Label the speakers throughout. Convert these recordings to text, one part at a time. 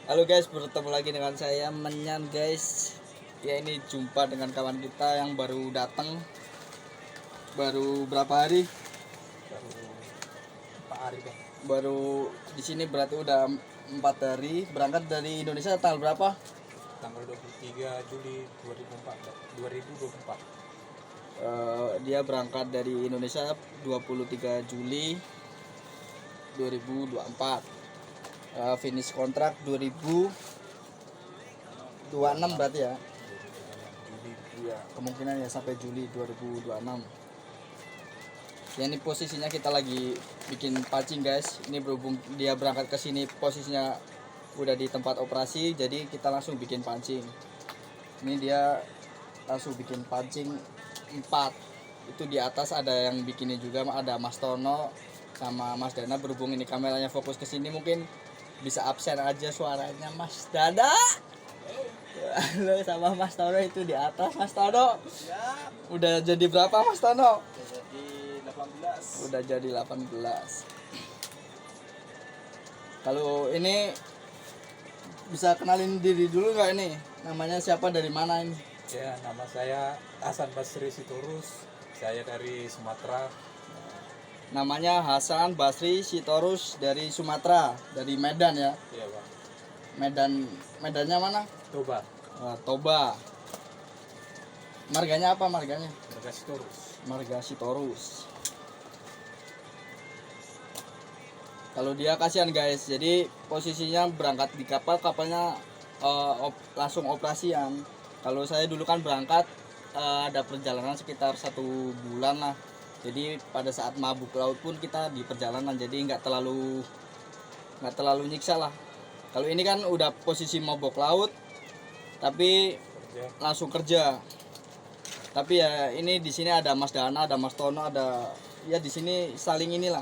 Speaker 1: Halo guys, bertemu lagi dengan saya Menyan guys. Ya ini jumpa dengan kawan kita yang baru datang. Baru berapa hari?
Speaker 2: Baru 4 hari bang.
Speaker 1: Baru di sini berarti udah 4 hari. Berangkat dari Indonesia tanggal berapa?
Speaker 2: Tanggal 23 Juli 2024.
Speaker 1: Dia berangkat dari Indonesia 23 Juli 2024. Finish kontrak 2026 berarti ya.
Speaker 2: Juli.
Speaker 1: Iya, kemungkinan ya sampai Juli 2026. Ya ini posisinya kita lagi bikin pancing guys. Ini berhubung dia berangkat ke sini posisinya udah di tempat operasi, jadi kita langsung bikin pancing. Ini dia langsung bikin pancing 4. Itu di atas ada yang bikinnya juga, ada Mas Tono sama Mas Dana. Berhubung ini kameranya fokus ke sini, mungkin bisa absen aja suaranya Mas Dana. Halo sama Mas Tono itu di atas. Mas Tono udah jadi berapa Mas Tono? Udah jadi 18. Kalau ini bisa kenalin diri dulu nggak ini? Namanya siapa, dari mana ini?
Speaker 2: Ya, nama saya Hasan Basri Sitorus. Saya dari Sumatera.
Speaker 1: Namanya Hasan Basri Sitorus dari Sumatera, dari Medan ya.
Speaker 2: Iya bang.
Speaker 1: Medannya mana?
Speaker 2: Toba.
Speaker 1: Toba. Marganya apa marganya?
Speaker 2: Marga Sitorus.
Speaker 1: Marga Sitorus. Kalau dia kasihan guys, jadi posisinya berangkat di kapal, kapalnya langsung operasian. Kalau saya dulu kan berangkat ada perjalanan sekitar 1 bulan lah. Jadi pada saat mabuk laut pun kita di perjalanan, jadi nggak terlalu nyiksa lah. Kalau ini kan udah posisi mabuk laut, tapi langsung kerja. Tapi ya ini di sini ada Mas Dana, ada Mas Tono, ada ya di sini saling inilah,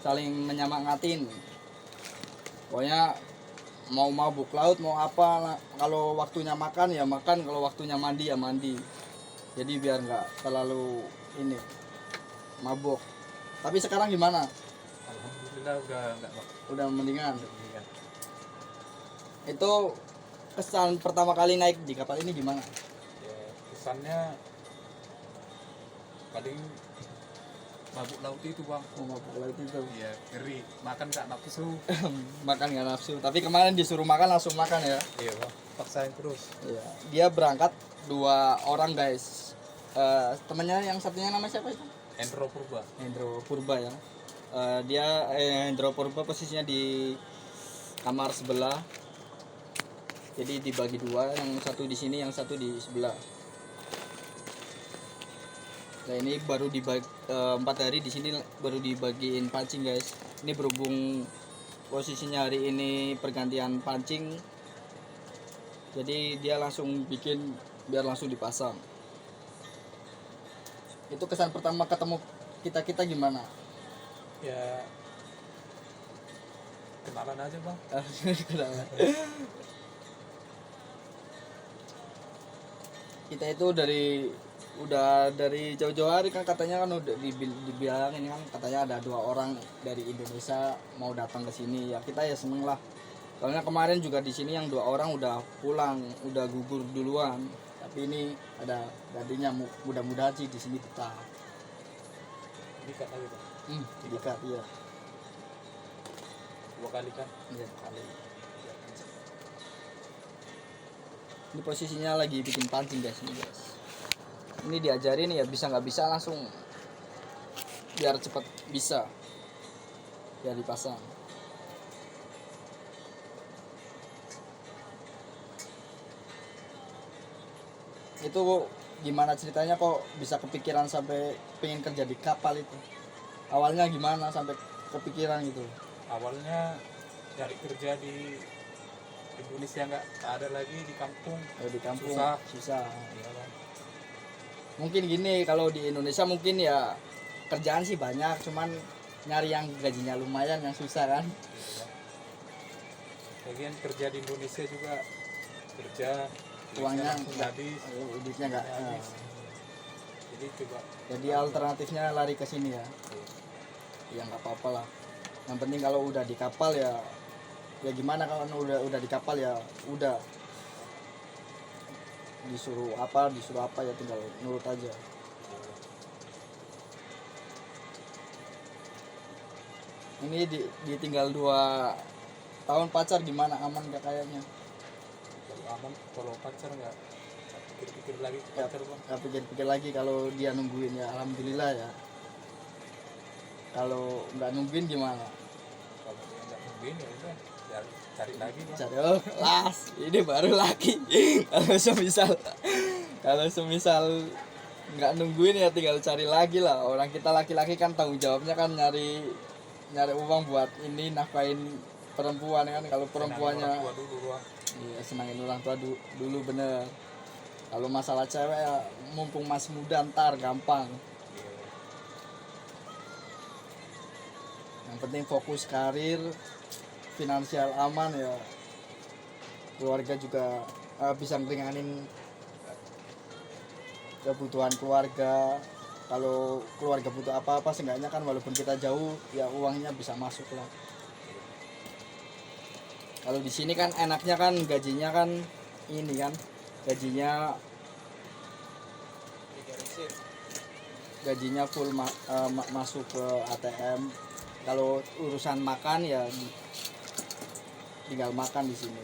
Speaker 1: saling menyemangatin. Pokoknya mau mabuk laut mau apa, kalau waktunya makan ya makan, kalau waktunya mandi ya mandi. Jadi biar nggak terlalu ini mabuk. Tapi sekarang gimana?
Speaker 2: Alhamdulillah udah nggak bang.
Speaker 1: Udah mendingan.
Speaker 2: Iya.
Speaker 1: Itu kesan pertama kali naik di kapal ini gimana?
Speaker 2: Ya, kesannya paling mabuk laut itu bang.
Speaker 1: Oh, mabuk laut itu.
Speaker 2: Iya, ngeri. Makan nggak nafsu.
Speaker 1: Makan nggak nafsu. Tapi kemarin disuruh makan langsung makan ya.
Speaker 2: Iya bang. Paksain terus.
Speaker 1: Iya. Dia berangkat 2 orang guys. Temannya yang satunya nama siapa itu?
Speaker 2: Endro Purba.
Speaker 1: Hendro Purba ya. Hendro Purba posisinya di kamar sebelah. Jadi dibagi 2, yang satu di sini, yang satu di sebelah. Nah ini baru dibagi 4 hari di sini baru dibagiin pancing guys. Ini berhubung posisinya hari ini pergantian pancing, jadi dia langsung bikin biar langsung dipasang. Itu kesan pertama ketemu kita gimana?
Speaker 2: Ya, kenalan aja bang.
Speaker 1: Kita itu udah dari jauh-jauh hari kan, katanya kan udah dibilang ini kan katanya ada 2 orang dari Indonesia mau datang ke sini ya. Kita ya seneng lah, soalnya kemarin juga di sini yang 2 orang udah pulang, udah gugur duluan. Tapi ini ada gantinya, mudah-mudahan sih di sini tetap.
Speaker 2: Dikat lagi bang.
Speaker 1: Dikat ya.
Speaker 2: 2 kali kan.
Speaker 1: Iya, kali. Ini posisinya lagi bikin pancing guys, ini guys. Ini diajarin ya, bisa nggak bisa langsung biar cepat bisa, biar dipasang. Itu gimana ceritanya kok bisa kepikiran sampai pengen kerja di kapal itu? Awalnya gimana sampai kepikiran gitu?
Speaker 2: Awalnya cari kerja di Indonesia nggak ada lagi, di kampung.
Speaker 1: Di kampung susah.
Speaker 2: Iya bang.
Speaker 1: Mungkin gini, kalau di Indonesia mungkin ya kerjaan sih banyak, cuman nyari yang gajinya lumayan yang susah kan.
Speaker 2: Iya. Lagian kerja di Indonesia juga kerja
Speaker 1: Uangnya
Speaker 2: nggak habis.
Speaker 1: duitnya nggak.
Speaker 2: Jadi coba.
Speaker 1: Jadi alternatifnya lari ke sini ya. Ya nggak apa-apa lah. Yang penting kalau udah di kapal ya ya gimana kalau udah di kapal ya udah disuruh apa ya tinggal nurut aja. Ini ditinggal 2 tahun pacar gimana, aman gak kayaknya?
Speaker 2: Kalau aman, kalau pacar nggak pikir-pikir lagi ke
Speaker 1: Ya,
Speaker 2: pacar bang.
Speaker 1: gak pikir-pikir lagi kalau dia nungguin ya alhamdulillah ya. Kalau nggak nungguin gimana?
Speaker 2: Kalau dia nggak nungguin ya udah cari lagi bang.
Speaker 1: Cari las, ini baru laki. kalau semisal nggak nungguin ya tinggal cari lagi lah. Orang kita laki-laki kan tanggung jawabnya kan nyari uang buat ini nafkahin perempuan kan. Kalau perempuannya
Speaker 2: Senangin orang tua dulu bang.
Speaker 1: iya senangin orang tua dulu bener. Kalau masalah cewek ya mumpung masih muda ntar gampang.
Speaker 2: Iya.
Speaker 1: Yang penting fokus karir, finansial aman ya, keluarga juga bisa ngeringanin kebutuhan keluarga. Kalau keluarga butuh apa-apa seenggaknya kan walaupun kita jauh ya uangnya bisa masuk lah. Kalau di sini kan enaknya kan gajinya kan ini kan gajinya full masuk ke ATM. Kalau urusan makan ya tinggal makan di sini.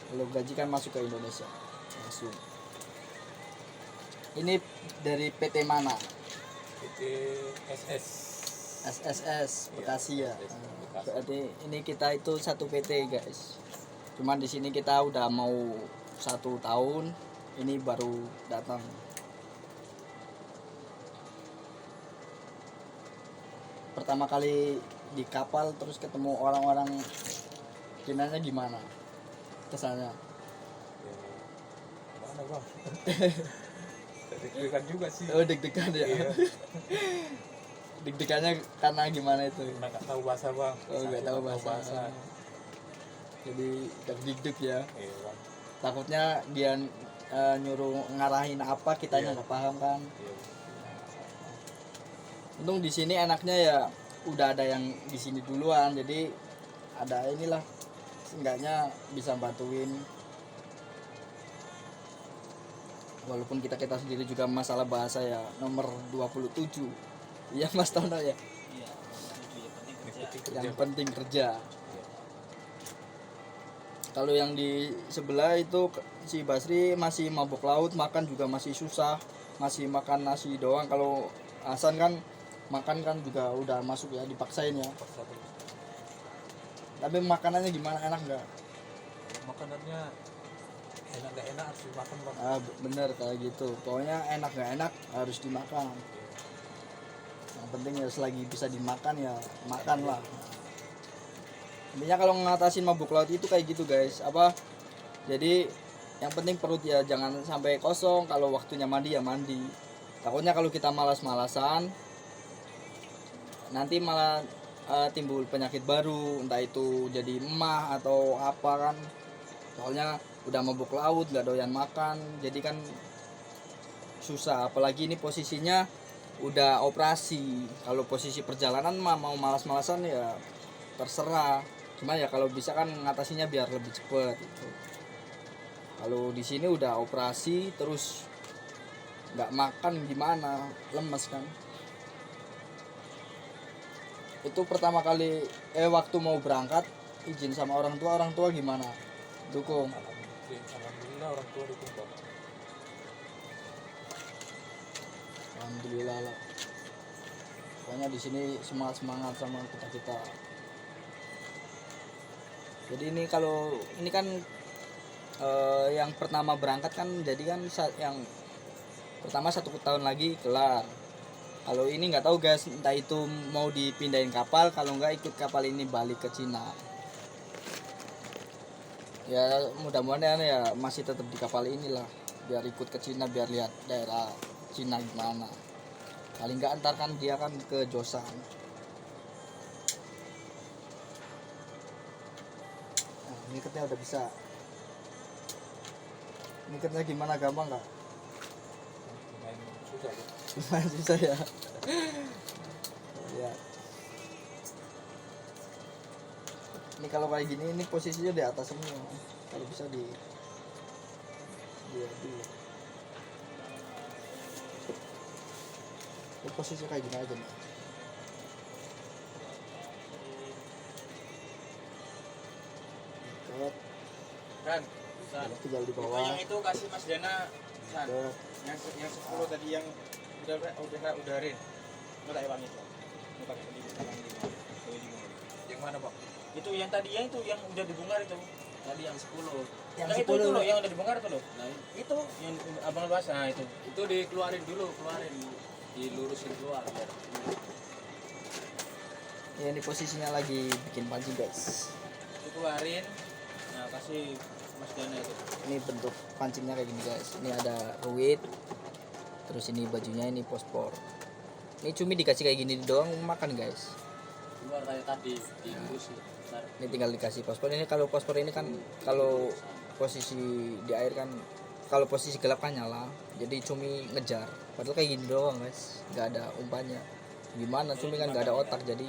Speaker 1: Kalau gaji kan masuk ke Indonesia langsung. Ini dari PT mana?
Speaker 2: PT SS.
Speaker 1: SSS Bekasi ya.
Speaker 2: SS Bekasi.
Speaker 1: Berarti ini kita itu satu PT guys. Cuman di sini kita udah mau 1 tahun, ini baru datang. Pertama kali di kapal terus ketemu orang-orang Cinanya gimana? Kesannya?
Speaker 2: Ya, mana bang? Deg-degan juga sih.
Speaker 1: Oh deg-degan ya.
Speaker 2: Iya.
Speaker 1: Deg-degannya karena gimana itu?
Speaker 2: Karena nggak tahu bahasa bang.
Speaker 1: Oh nggak
Speaker 2: Saya
Speaker 1: tahu
Speaker 2: nggak
Speaker 1: bahasa. Jadi deg-deg ya.
Speaker 2: Iya bang.
Speaker 1: Takutnya dia nyuruh ngarahin apa kitanya
Speaker 2: Iya.
Speaker 1: nggak paham kan.
Speaker 2: Iya.
Speaker 1: Untung di sini enaknya ya udah ada yang di sini duluan, jadi ada inilah seenggaknya bisa bantuin. Walaupun kita sendiri juga masalah bahasa ya nomor 27. Iya Mas Tono ya.
Speaker 3: Iya,
Speaker 1: Yang penting kerja. Kalau yang di sebelah itu si Basri masih mabuk laut, makan juga masih susah, masih makan nasi doang. Kalau Hasan kan makan kan juga udah masuk ya, dipaksain ya.
Speaker 2: Paksa terus.
Speaker 1: Tapi makanannya gimana, enak nggak?
Speaker 2: Makanannya enak nggak enak harus dimakan bang.
Speaker 1: Bener kayak gitu. Pokoknya enak nggak enak harus dimakan. Yang penting ya selagi bisa dimakan ya makan lah. Intinya kalau ngatasin mabuk laut itu kayak gitu guys. Jadi yang penting perut ya jangan sampai kosong. Kalau waktunya mandi ya mandi. Takutnya kalau kita malas-malasan nanti malah timbul penyakit baru, entah itu jadi emah atau apa kan. Soalnya udah mabuk laut nggak doyan makan, jadi kan susah. Apalagi ini posisinya udah operasi. Kalau posisi perjalanan mah mau malas-malasan ya terserah. Cuma ya kalau bisa kan ngatasinya biar lebih cepet gitu. Kalau di sini udah operasi terus nggak makan gimana, lemes kan. Itu pertama kali waktu mau berangkat izin sama orang tua gimana? Dukung.
Speaker 2: Alhamdulillah orang tua dukung bang.
Speaker 1: Alhamdulillah lah. Pokoknya di sini semangat sama kita. Jadi ini kalau ini kan yang pertama berangkat kan, jadi kan yang pertama 1 tahun lagi kelar. Kalau ini nggak tahu guys, entah itu mau dipindahin kapal, kalau nggak ikut kapal ini balik ke Cina. Ya mudah-mudahan ya masih tetap di kapal inilah, biar ikut ke Cina, biar lihat daerah Cina gimana. Paling nggak antar kan dia kan ke Josan. Nah, ngikatnya udah bisa. Ngikatnya gimana, gampang nggak?
Speaker 2: Main susah bang.
Speaker 1: Susah ya. Ya. Ini kalau kayak gini ini posisinya di atas semua. Kalau bisa di dulu. Ini posisi kayak gini aja nih. Ikat,
Speaker 2: Kan, San.
Speaker 1: tinggal di
Speaker 2: Itu
Speaker 1: bawah.
Speaker 2: yang itu kasih Mas Dana, San.
Speaker 1: Ikat.
Speaker 2: Yang 10 tadi yang udahin. Mau tak ulangi, Pak? Mau pakai di tangan di bawah. Yang mana, Pak? Itu yang tadi yang itu yang udah dibongkar itu.
Speaker 3: Tadi yang 10.
Speaker 1: Yang
Speaker 2: Nah,
Speaker 1: 10
Speaker 2: itu loh yang udah dibongkar itu loh.
Speaker 3: Nah,
Speaker 2: Itu yang abang luas, nah itu.
Speaker 3: itu dikeluarin dulu, dilurusin keluar biar.
Speaker 1: Ya, ini posisinya lagi bikin pancing guys.
Speaker 2: Itu keluarin. Nah, kasih Mas Dana itu.
Speaker 1: Ini bentuk pancingnya kayak gini guys. Ini ada ruit, terus ini bajunya ini pospor. Ini cumi dikasih kayak gini doang makan guys.
Speaker 3: Keluar kayak tadi dilurusin. Ntar
Speaker 1: Ini tinggal dikasih pospor. Ini kalau pospor ini kan kalau posisi di air kan, kalau posisi gelap kan nyala, jadi cumi ngejar. Padahal kayak gini doang guys, nggak ada umpannya. Gimana cumi kan nggak ada otak, jadi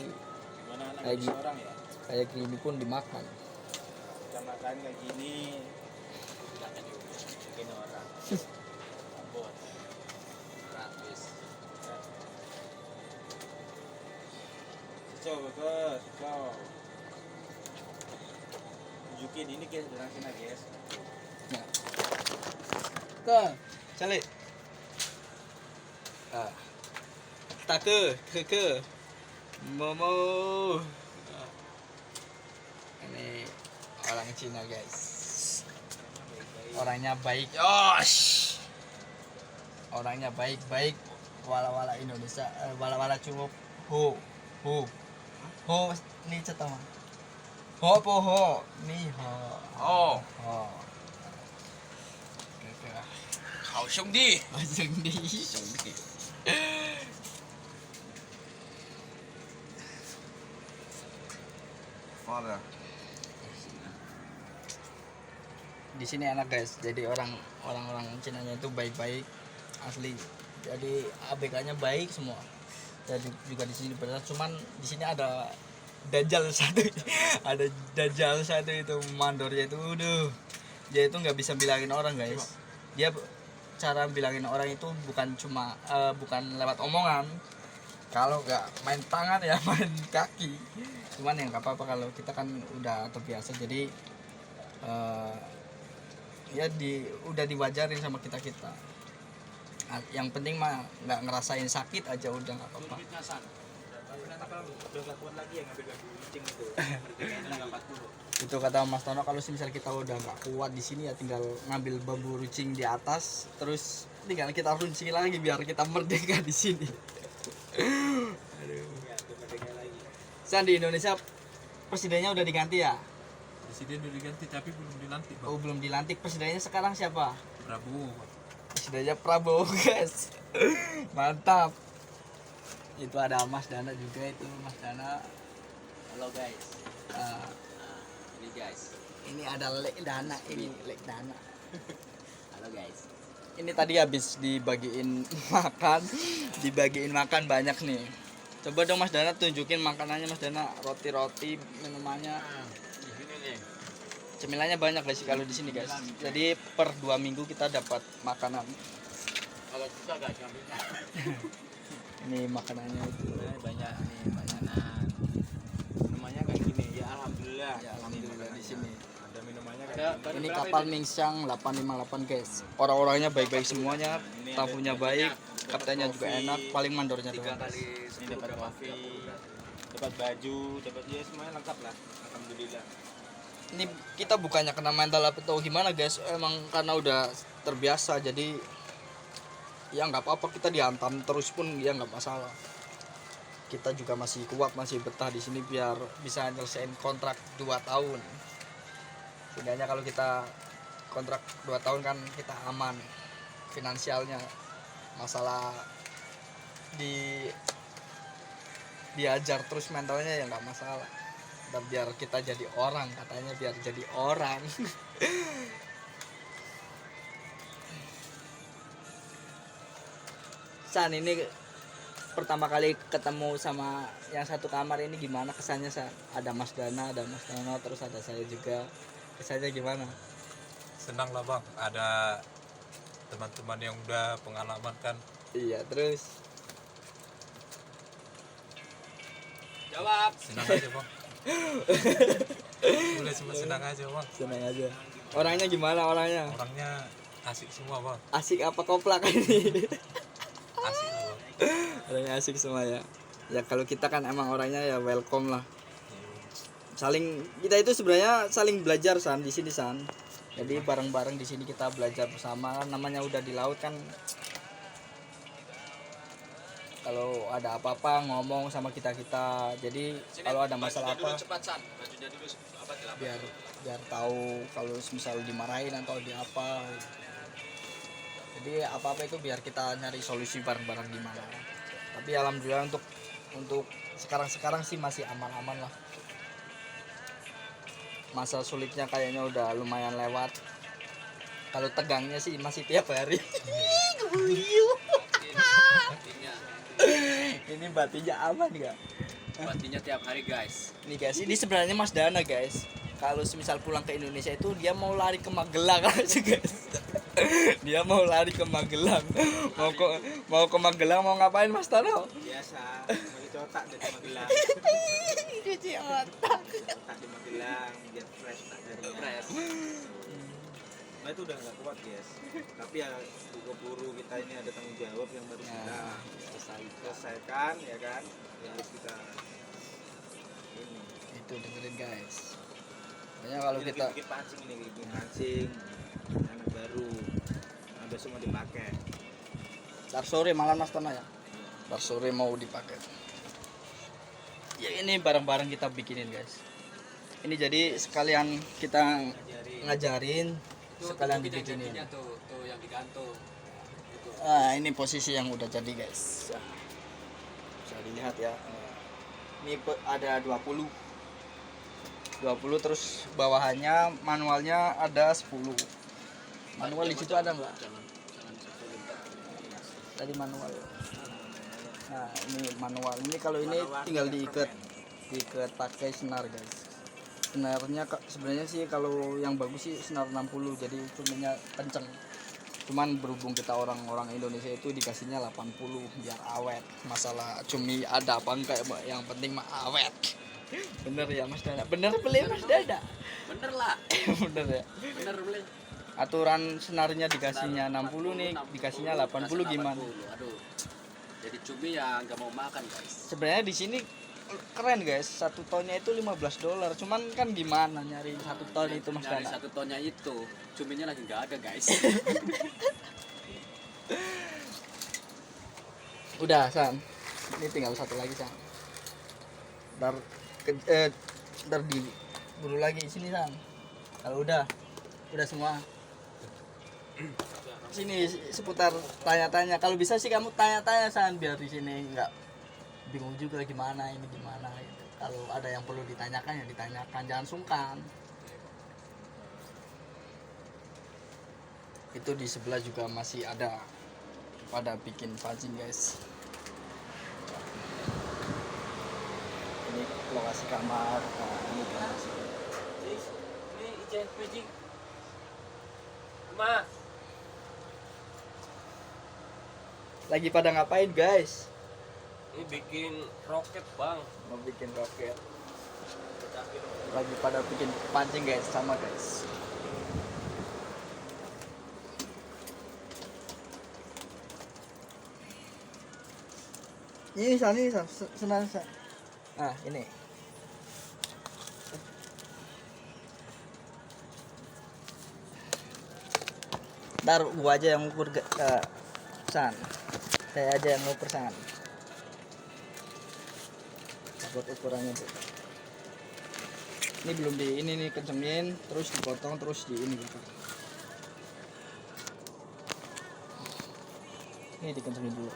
Speaker 2: Mana anak
Speaker 1: Kayak gitu.
Speaker 2: orang ya.
Speaker 1: kayak gini pun dimakan.
Speaker 2: Kita makan kayak gini. Bikin orang. Abot.
Speaker 3: gratis.
Speaker 2: Coba bos, coba. Tunjukin ini guys, dengan sini guys.
Speaker 1: Ya. Tuh, calik. Ah. Ke. Momo. Ini orang Cina guys. Orangnya baik. Yosh. Orangnya baik-baik. Wala-wala Indonesia, wala-wala cukup. Ho. Ni cetama. Ho. Ni ho.
Speaker 3: Oh,
Speaker 1: Ho.
Speaker 3: 好兄弟，
Speaker 1: 兄弟。
Speaker 3: 兄弟。Father.
Speaker 1: Di sini enak guys, jadi orang Cinanya itu baik-baik asli, jadi ABK-nya baik semua. Jadi juga di sini benar, cuman di sini ada dajjal satu. Ada dajjal satu itu mandornya itu, dia itu nggak bisa bilangin orang guys. Dia cara bilangin orang itu bukan cuma bukan lewat omongan, kalau nggak main tangan ya main kaki. Cuman yang nggak apa-apa, kalau kita kan udah terbiasa, jadi ya udah diwajarin sama kita. Yang penting mah nggak ngerasain sakit aja udah nggak apa-apa.
Speaker 2: Tapi nanti kalau udah gak kuat lagi ya ngambil gabu kucing itu. Harganya nggak 40.
Speaker 1: Itu kata Mas Tono, kalau misal kita udah nggak kuat di sini ya tinggal ngambil bambu runcing di atas, terus tinggal kita runcing lagi biar kita merdeka di sini.
Speaker 2: Ya, udah merdeka lagi.
Speaker 1: San, di Indonesia presidennya udah diganti ya?
Speaker 2: Presiden udah diganti tapi belum dilantik,
Speaker 1: Oh, belum dilantik. Presidennya sekarang siapa?
Speaker 2: Prabowo.
Speaker 1: Presidennya Prabowo guys. Mantap. Itu ada Mas Dana juga, itu Mas Dana.
Speaker 3: Halo guys.
Speaker 1: Ah,
Speaker 3: Ini guys.
Speaker 1: ini ada Lek Dana, ini Lek Dana.
Speaker 3: Halo guys.
Speaker 1: Ini tadi habis dibagiin makan banyak nih. Coba dong Mas Dana tunjukin makanannya Mas Dana, roti-roti, minumannya.
Speaker 3: Ini nih.
Speaker 1: Cemilannya banyak guys kalau di sini guys. Jadi per 2 minggu kita dapat makanan.
Speaker 3: Kalau susah guys ngambilnya.
Speaker 1: Ini makanannya itu.
Speaker 2: Banyak nih, banyakan. Minumannya kayak gini. Ya alhamdulillah.
Speaker 1: Ya alhamdulillah di sini.
Speaker 2: Ada minumannya kayak
Speaker 3: Ada
Speaker 2: gini.
Speaker 1: Ini kapal Ningsang 858 guys. Orang-orangnya baik-baik semuanya, tamunya baik, kaptennya juga enak, paling mandornya
Speaker 3: 3
Speaker 1: doang.
Speaker 3: kali
Speaker 2: Ini dapat kopi, dapat baju, dapat ya semuanya lengkap lah. Alhamdulillah.
Speaker 1: Ini kita bukannya kena mental atau gimana guys, emang karena udah terbiasa, jadi ya nggak apa-apa, kita dihantam terus pun ya nggak masalah. Kita juga masih kuat, masih betah di sini biar bisa nyelesain kontrak 2 tahun. Setidaknya kalau kita kontrak 2 tahun kan kita aman finansialnya. Masalah diajar terus mentalnya ya nggak masalah. Dan biar kita jadi orang, katanya biar jadi orang. San, ini pertama kali ketemu sama yang satu kamar ini gimana kesannya, San? Ada Mas Dana, ada Mas Nono, terus ada saya juga. Kesannya gimana?
Speaker 4: Senang lah bang, ada teman-teman yang udah pengalaman kan.
Speaker 1: Iya, terus
Speaker 3: Jawab.
Speaker 4: Senang aja bang. Boleh cuma senang aja bang.
Speaker 1: senang aja. Orangnya gimana orangnya?
Speaker 4: Orangnya asik semua bang.
Speaker 1: Asik apa koplak ini?
Speaker 4: Asik lah bang.
Speaker 1: Orangnya asik semua ya. Ya kalau kita kan emang orangnya ya welcome lah. Saling kita itu sebenarnya saling belajar San di sini San. Jadi bareng-bareng di sini kita belajar bersama. Namanya udah di laut kan. Kalau ada apa-apa ngomong sama kita-kita. Jadi kalau ada masalah apa
Speaker 3: Cepat San, bajunya dulu apa dilapor.
Speaker 1: biar tahu kalau misal dimarahin atau di apa. Jadi apa-apa itu biar kita nyari solusi bareng-bareng di mana. Tapi alhamdulillah untuk sekarang sih masih aman-aman lah. Masa sulitnya kayaknya udah lumayan lewat. Kalau tegangnya sih masih tiap hari. Ini batinya aman gak?
Speaker 3: Batinya tiap hari guys.
Speaker 1: Nih guys, ini sebenarnya Mas Dana guys. Kalau misal pulang ke Indonesia itu dia mau lari ke Magelang aja guys. Dia mau lari ke Magelang. Mau ke Magelang mau ngapain Mas Dana?
Speaker 2: Biasa, mau dicotak dari Magelang.
Speaker 1: Cuci otak.
Speaker 2: Tak di Magelang, biar fresh tak jadinya.
Speaker 3: Fresh.
Speaker 2: Nah itu udah nggak kuat guys. Tapi ya buru kita ini ada tanggung jawab yang harus kita selesaikan ya kan. Yang harus kita ini.
Speaker 1: Itu dengerin guys. Makanya kalau
Speaker 2: Ini
Speaker 1: kita
Speaker 2: bikin pancing ini, bikin pancing anak baru. Nah, besok mau dipakai.
Speaker 1: ntar sore malam Mas Dana ya. Ntar sore mau dipakai. Ya ini bareng-bareng kita bikinin guys. Ini jadi sekalian kita ngajarin sekalian dibikinin.
Speaker 3: Tuh yang digantung. Itu.
Speaker 1: Nah, ini posisi yang udah jadi guys. Bisa dilihat ya. Ini ada 20 terus bawahannya manualnya ada 10. Manual di situ ada nggak?
Speaker 3: Jangan sesulit.
Speaker 1: Tadi manual. Nah, ini manual. Ini kalau ini tinggal diikat pakai senar guys. Senarnya sebenarnya sih kalau yang bagus sih senar 60 jadi cuminya kenceng. Cuman berhubung kita orang-orang Indonesia itu dikasihnya 80 biar awet. Masalah cumi ada apa enggak yang penting mah awet. Bener ya Mas Dana? Bener beli Mas Dana?
Speaker 3: Bener lah.
Speaker 1: Bener ya?
Speaker 3: Bener beli.
Speaker 1: Aturan senarnya dikasihnya 60 nih, dikasihnya 80 gimana?
Speaker 3: Aduh. Jadi cumi ya nggak mau makan guys.
Speaker 1: Sebenarnya di sini keren guys, 1 tonnya itu $15. Cuman kan gimana nyari 1 ton itu Mas
Speaker 3: Dari
Speaker 1: Dana?
Speaker 3: 1 tonnya itu, cuminya lagi nggak ada guys.
Speaker 1: Udah San, ini tinggal 1 lagi San. Ntar buru lagi sini San. Kalau udah semua. Sini seputar tanya-tanya. Kalau bisa sih kamu tanya-tanya San biar di sini nggak bingung juga gimana ini gimana gitu. Kalau ada yang perlu ditanyakan ya ditanyakan, jangan sungkan. Itu di sebelah juga masih ada pada bikin pancing guys. Ini lokasi kamar. Nah, ini lokasi.
Speaker 3: Ini ijen magic. Ma,
Speaker 1: Lagi pada ngapain guys?
Speaker 3: ini bikin roket bang.
Speaker 1: Mau bikin roket. Lagi pada bikin pancing guys, sama guys. Ini senang. Nah, ini. Ntar gua aja yang ngukur San. Saya aja yang ngukur San. Buat ukurannya tuh. Ini belum di ini nih kencengin, terus dipotong, terus di ini gitu. Ini dikencengin dulu.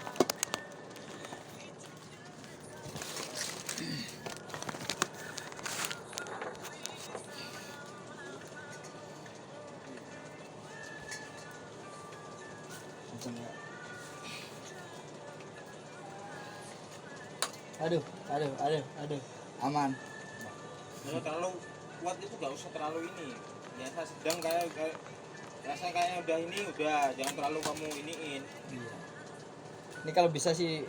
Speaker 1: Kenceng ya. Aduh, aman.
Speaker 2: Kalau terlalu kuat itu nggak usah terlalu ini. Biasa sedang kayak rasa kayaknya udah ini udah jangan terlalu kamu iniin.
Speaker 1: Iya. Ini kalau bisa sih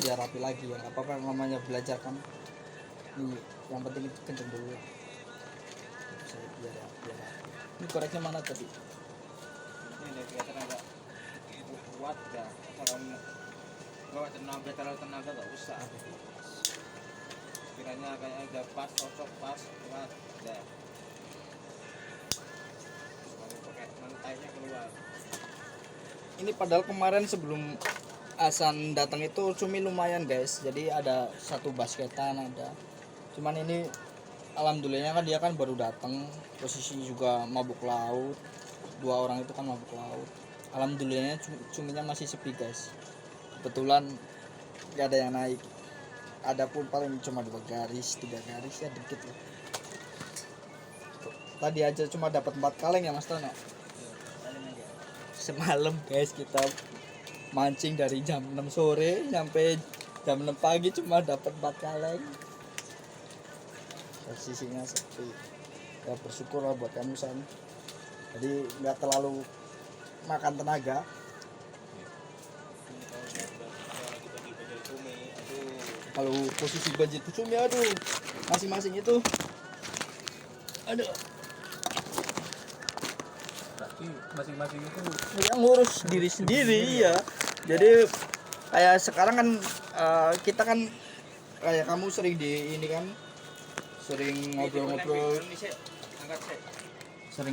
Speaker 1: biar rapi lagi ya. Apa namanya belajar kan. Ini yang penting itu kenceng dulu. Biar rapi. Ini koreknya mana tadi?
Speaker 2: Ini udah kelihatan agak kuat ya. Asal kamu nggak terlalu tenaga nggak usah. Kiranya kayak udah pas cocok pas kuat udah. Terus kamu pakai mantainya keluar.
Speaker 1: Ini padahal kemarin sebelum Hasan datang itu cumi lumayan guys. Jadi ada satu basketan ada. Cuman ini alhamdulillahnya kan dia kan baru datang, posisi juga mabuk laut. 2 orang itu kan mabuk laut. Alhamdulillahnya cuminya masih sepi guys. Kebetulan gak ada yang naik. Ada pun paling cuma 2 garis, 3 garis ya dikit lah. Tadi aja cuma dapat 4 kaleng ya Mas Tono. Semalam guys kita mancing dari jam 6 sore sampai jam 6 pagi cuma dapat 4 kaleng. Posisinya sepi. Ya bersyukur lah buat kamu San. Jadi nggak terlalu makan tenaga. Kalau posisi banjir cumi aduh masing-masing itu aduh
Speaker 4: Berarti masing-masing itu
Speaker 1: yang ngurus diri sendiri ya. Jadi kayak sekarang kan kita kan kayak kamu sering di ini kan sering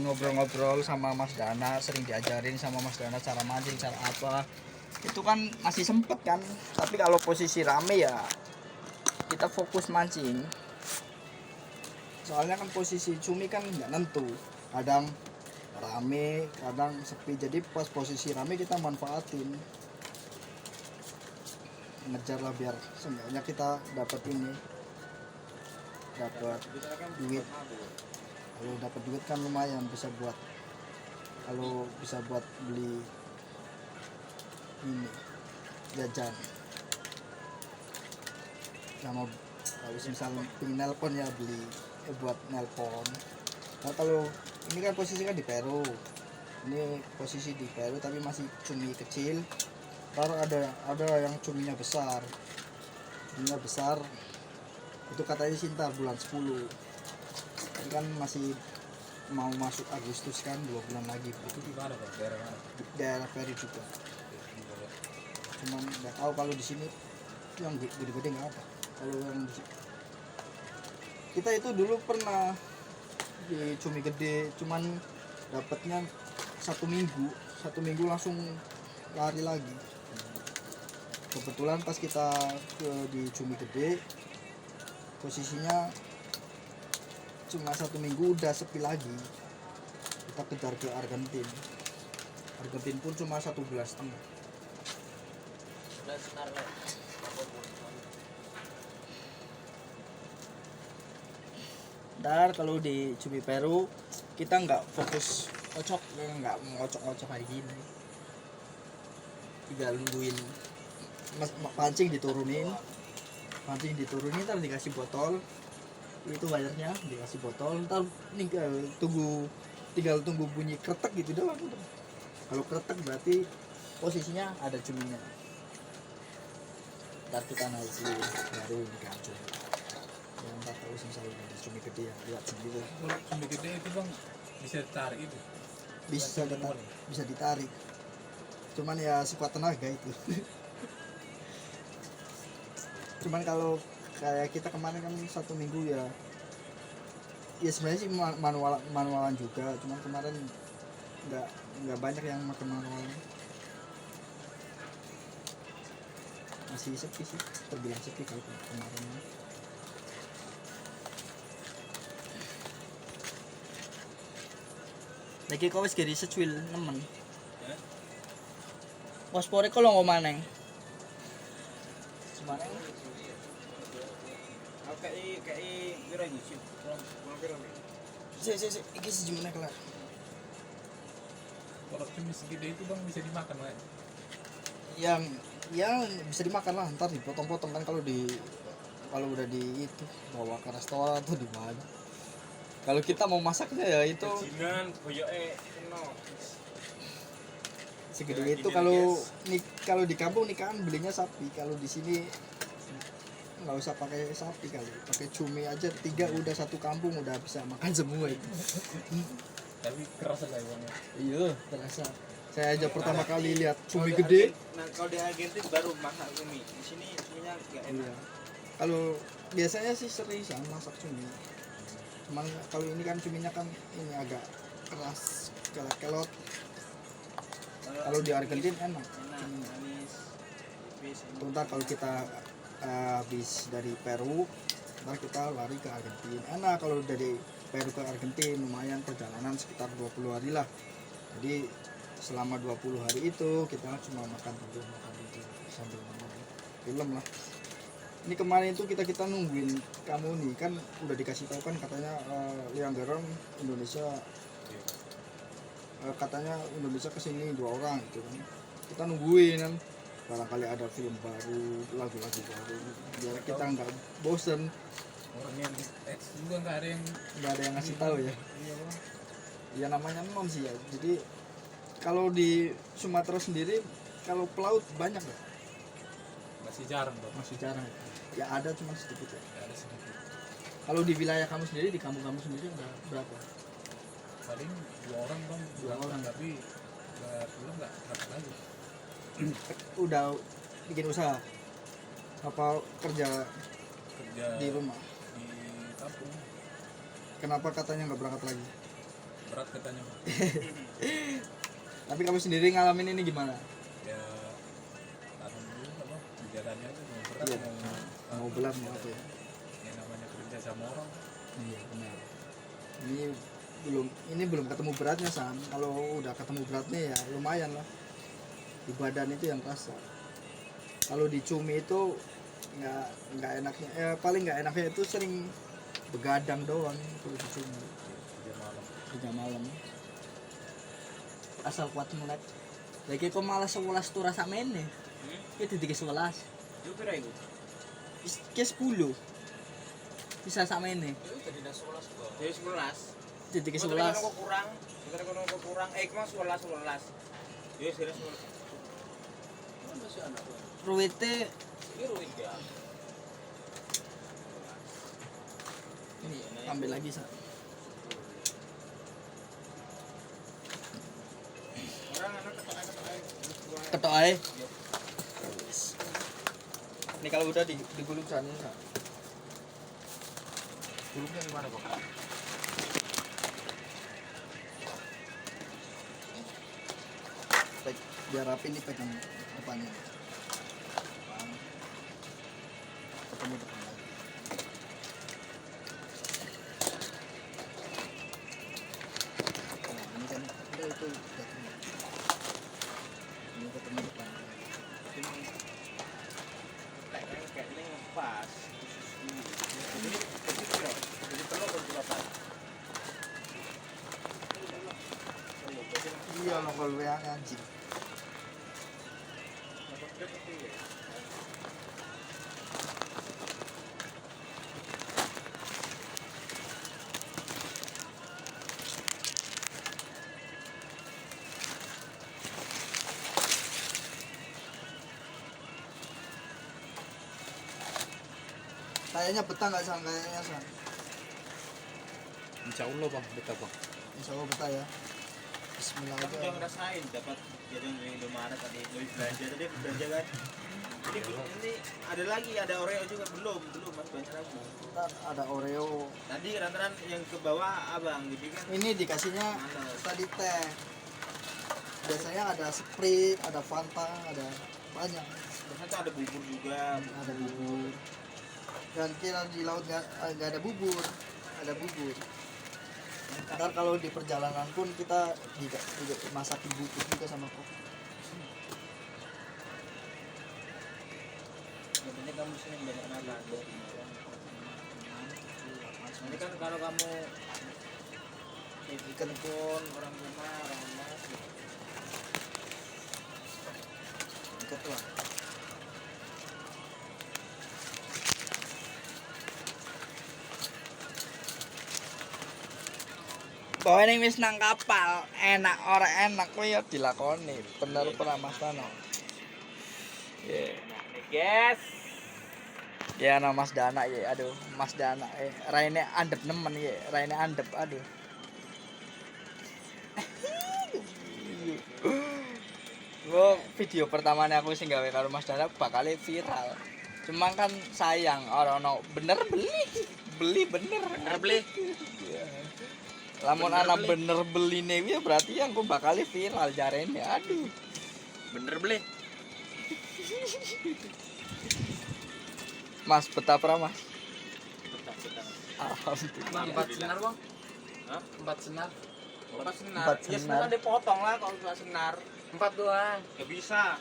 Speaker 1: ngobrol-ngobrol sama Mas Dana, sering diajarin sama Mas Dana cara mancing, cara apa. Itu kan masih sempet kan. Tapi kalau posisi rame ya kita fokus mancing. Soalnya kan posisi cumi kan nggak nentu. Kadang rame, kadang sepi. Jadi pas posisi rame kita manfaatin. Ngejar lah biar seenggaknya kita dapat ini. Dapat duit. Kalau dapat duit kan lumayan bisa buat beli ini jajan sama kalau misalnya pengen nelpon ya beli buat nelpon. Nah kalau ini kan posisi kan di Peru, ini posisi di Peru tapi masih cumi kecil. Ntar ada yang cuminya besar itu katanya sih ntar bulan 10. Ini kan masih mau masuk Agustus kan 2 bulan lagi.
Speaker 4: itu di mana Bang? Daerah mana?
Speaker 1: Di daerah Peru juga. Cuman nggak tahu kalau di sini yang gede-gede nggak ada. Kalau yang di sini kita itu dulu pernah di cumi gede, cuman dapatnya 1 minggu langsung lari lagi. Kebetulan pas kita di cumi gede posisinya cuma 1 minggu udah sepi lagi. Kita kejar ke Argentin pun cuma 1,5 bulan. Ntar kalau di cumi Peru kita nggak fokus ngocok, nggak ngocok kayak gini, tinggal nungguin pancing diturunin ntar dikasih botol, itu bayarnya dikasih botol, ntar tinggal tunggu bunyi kretek gitu doang. Kalau kretek berarti posisinya ada cuminya, ntar kita naikin baru dikacau. Yang tak tahu misalnya cumi gede ya lihat sendiri.
Speaker 4: Kalau cumi gede itu Bang bisa ditarik itu.
Speaker 1: Bisa ditarik, cuman ya sekuat tenaga itu. Cuman kalau kayak kita kemarin kan 1 minggu ya sebenarnya sih manualan juga, cuman kemarin nggak banyak yang makan manual, masih sepi sih, terbilang sepi kalau kemarin. Lagi kau wis geri secuil nemen. Pospore kalau ngomong maneng. Semaneng.
Speaker 2: Kayak piro iki? Piro nih?
Speaker 1: Si iki sejumlah kelar.
Speaker 4: Kalau cumi segede itu Bang bisa dimakan Bang.
Speaker 1: Yang ya bisa dimakan lah, ntar dipotong-potong kan kalau udah di itu bawa ke restoran atau di mana. Kalau kita mau masaknya ya itu
Speaker 2: Jinan boyoke kena.
Speaker 1: segede
Speaker 2: Ya,
Speaker 1: itu.
Speaker 2: gini,
Speaker 1: Kalau di kampung nikahan belinya sapi, kalau di sini nggak usah pakai sapi, kali pakai cumi aja 3 udah satu kampung udah bisa makan semua itu.
Speaker 3: Tapi keras lah bang.
Speaker 1: Iya terasa. Saya aja pertama kali lihat cumi
Speaker 2: Kalau di
Speaker 1: gede.
Speaker 2: Nah, kalau di Argentina baru masak cumi. Di sini cuminya enggak enak.
Speaker 1: Iya. Kalau biasanya sih seriusan masak cumi. Cuman kalau ini kan cuminya kan ini agak keras, kelot-kelot. Kalau di Argentina enak.
Speaker 2: enak, manis, tipis.
Speaker 1: Ntar kalau kita habis dari Peru, ntar kita lari ke Argentina. Enak kalau dari Peru ke Argentina lumayan perjalanan sekitar 20 hari lah. Jadi selama 20 hari itu kita cuma makan tidur sambil nonton film lah. Ini kemarin itu kita nungguin kamu nih, kan udah dikasih tahu kan katanya Liang Garam Indonesia, katanya Indonesia kesini 2 orang gitu kan. Kita nungguin kan, barangkali ada film baru, lagu-lagu baru, biar kita nggak bosen.
Speaker 3: Orang yang juga nggak ada yang
Speaker 1: Ngasih tahu ya.
Speaker 3: Iya bang.
Speaker 1: Ya namanya non sih ya. Jadi kalau di Sumatera sendiri kalau pelaut banyak ya?
Speaker 3: Masih jarang bang.
Speaker 1: Masih jarang ya, ada cuma sedikit ya.
Speaker 3: Nggak ada sedikit.
Speaker 1: Kalau di wilayah kamu sendiri, di kampung kamu sendiri ada berapa?
Speaker 3: Paling 2 orang bang.
Speaker 1: 2 orang.
Speaker 3: Tapi belum nggak dapat lagi.
Speaker 1: Udah bikin usaha apa kerja
Speaker 3: Kerja
Speaker 1: di rumah?
Speaker 3: di kampung
Speaker 1: Kenapa katanya nggak berangkat lagi?
Speaker 3: berat katanya bang.
Speaker 1: Tapi kamu sendiri ngalamin ini gimana?
Speaker 3: Ya alhamdulillah bang. Jalannya aja mau berat
Speaker 1: Iya.
Speaker 3: mau
Speaker 1: Mau belat mau apa ya?
Speaker 3: yang namanya kerja sama orang.
Speaker 1: Iya benar. Ini belum ketemu beratnya San. Kalau udah ketemu beratnya ya lumayan lah. Di badan itu yang kerasa. Kalau di cumi itu nggak enaknya, paling nggak enaknya itu sering begadang doang kalau di cumi
Speaker 3: Kerja malam.
Speaker 1: kerja malam. Asal kuat melek. Lagi kok malah 11 tuh rasa mainnya. Itu 11.
Speaker 2: Itu pira iku?
Speaker 1: Ke 10. Bisa sama ini.
Speaker 3: Jadi dah 11 bang.
Speaker 2: Jadi 11.
Speaker 1: Titik ke
Speaker 2: Kok
Speaker 1: 11.
Speaker 2: kok kurang? Kok kurang? Kemang 11. Ya serius 11.
Speaker 3: Kan masih anak bang.
Speaker 1: Ruwete
Speaker 3: Ini ruwet ya.
Speaker 1: ini ambil lagi Sa.
Speaker 2: Orang anak ketok.
Speaker 1: Ketok ae. Ini kalau udah digulung sana. Sa.
Speaker 3: Gulungnya gimana bang?
Speaker 1: Biar rapi nih pegang depannya. Ketemu depan lagi. Nah, ini kan udah itu ketemu. Ini ketemu depan.
Speaker 2: Kayaknya pas. Jadi pira? Jadi perlu berapa?
Speaker 1: Iya nongol WA anjing. Kayaknya betah nggak San? Kayaknya San.
Speaker 3: Insya Allah bang, betah bang.
Speaker 1: Insya Allah betah ya. Bismillah
Speaker 2: Kamu udah
Speaker 1: aja.
Speaker 2: ngerasain dapat jajan dari Indomaret tadi belanja kan? Ini ada lagi, ada Oreo juga belum masih banyak lagi.
Speaker 1: Ntar ada Oreo.
Speaker 2: Tadi rantaran yang ke bawah abang, jadi kan
Speaker 1: Ini dikasihnya
Speaker 2: males.
Speaker 1: tadi teh. Biasanya ada Sprite, ada Fanta, ada banyak.
Speaker 2: Ternyata ada bubur juga.
Speaker 1: Ada bubur. Dan kira di laut nggak ada bubur, ada bubur. Ntar kalau di perjalanan pun kita juga masakin bubur juga sama kopi.
Speaker 2: Sebenarnya kamu sini banyak makan. Nanti kan kalau kamu ikan pun orang rumah, orang emas.
Speaker 1: Deket lah. Kowe ning wis nang kapal, enak ora enak kuwi ya dilakoni. Bener ora Mas Tono?
Speaker 2: Nah, nih guys.
Speaker 1: Ya no Mas Dana ya, aduh Mas Dana raine andep nemen ya, raine andep aduh. Video pertamanya aku sing gawe karo Mas Dana bakal viral. Cuma kan sayang orang no bener beli bener
Speaker 3: beli.
Speaker 1: Lamun ana bener beli nih berarti yang aku bakal viral jarene. Aduh.
Speaker 3: Bener beli.
Speaker 1: Mas betapa Mas?
Speaker 3: Betah.
Speaker 1: Alhamdulillah.
Speaker 3: 4 senar, Bang.
Speaker 2: Hah?
Speaker 3: 4 senar. 4 senar.
Speaker 1: Empat
Speaker 3: Ya
Speaker 1: senar.
Speaker 3: senar dipotong lah kalau 2 senar. 4 doang.
Speaker 2: Gak bisa.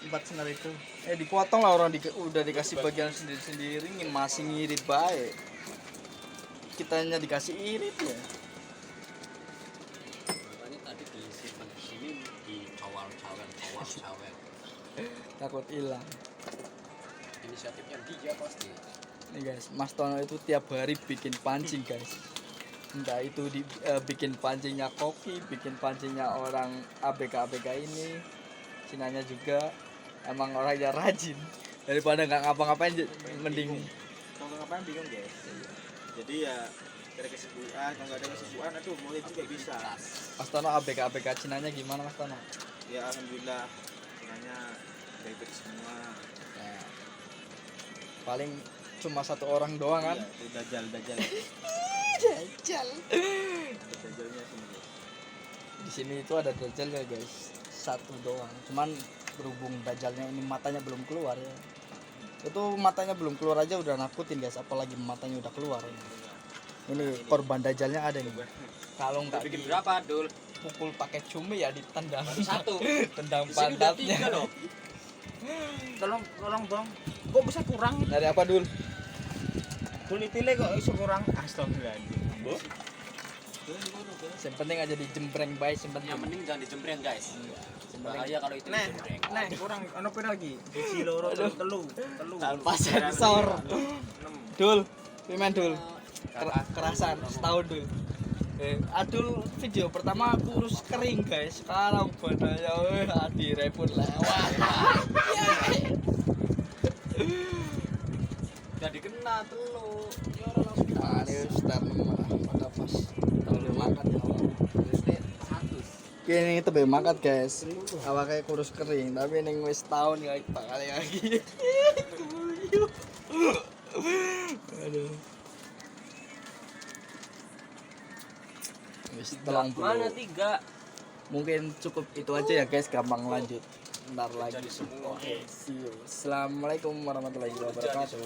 Speaker 1: 4 senar itu. Dipotong lah orang udah dikasih bagian sendiri-sendiri masih ngirit baik. Kitanya dikasih irit ya.
Speaker 3: Makanya tadi disimpan di sini di cawal-cawel.
Speaker 1: Takut hilang.
Speaker 3: Inisiatifnya dia pasti.
Speaker 1: Nih guys, Mas Tono itu tiap hari bikin pancing guys. Entah itu bikin pancingnya koki, bikin pancingnya orang ABK ini, Cinanya juga. Emang orangnya rajin. Daripada nggak ngapa-ngapain mending.
Speaker 2: Kalau ngapain bingung guys. Jadi ya ada kesibukan, kalau nggak ada kesibukan, aduh mau itu juga bisa.
Speaker 1: Mas Tono ABK Cinanya gimana Mas Tono?
Speaker 2: Ya alhamdulillah, sebenarnya baik-baik semua.
Speaker 1: Ya, paling cuma satu orang doang kan?
Speaker 2: Iya, itu dajal.
Speaker 1: Dajjal.
Speaker 2: Dajalnya semua.
Speaker 1: Di sini itu ada Dajjal ya guys, satu doang. Cuman berhubung Dajjalnya ini matanya belum keluar ya. Itu matanya belum keluar aja udah nakutin guys, apalagi matanya udah keluar. Ini korban Dajjalnya ada nih. Kalau nggak
Speaker 3: Bikin berapa, Dul?
Speaker 1: dipukul pakai cumi ya ditendang.
Speaker 3: Satu.
Speaker 1: Tendang
Speaker 3: Di sini udah 3
Speaker 1: pantatnya.
Speaker 3: loh. Tolong Bang. Kok bisa kurang?
Speaker 1: Dari apa dul?
Speaker 2: Kulitile kok iso kurang. Astagfirullahaladzim. Bu.
Speaker 1: Yang penting aja dijembreng baik, yang penting.
Speaker 3: Yang penting jangan dijembreng, guys. Bahaya kalau itu
Speaker 2: Nah,
Speaker 3: dijembreng.
Speaker 2: kurang ono pira lagi? Biji loro telu.
Speaker 1: Tanpa sensor.
Speaker 2: 6.
Speaker 1: Dul, pimen dul. Kerasan setahun dul. Adul video pertama kurus kering guys. Sekarang badannya adire pun lewat.
Speaker 3: Jadi kena telu. Ya langsung
Speaker 1: Nah, ini start pada pas kalau makan ya. Kini itu be makan guys. Awalnya kurus kering, tapi ning wis tahun ya bakal lagi. Aduh. Wis
Speaker 3: Mana
Speaker 1: 30.
Speaker 3: 3?
Speaker 1: Mungkin cukup itu aja ya guys, gampang lanjut. Ntar lagi.
Speaker 3: Jadi semua.
Speaker 1: Oke, see you. Assalamualaikum warahmatullahi wabarakatuh.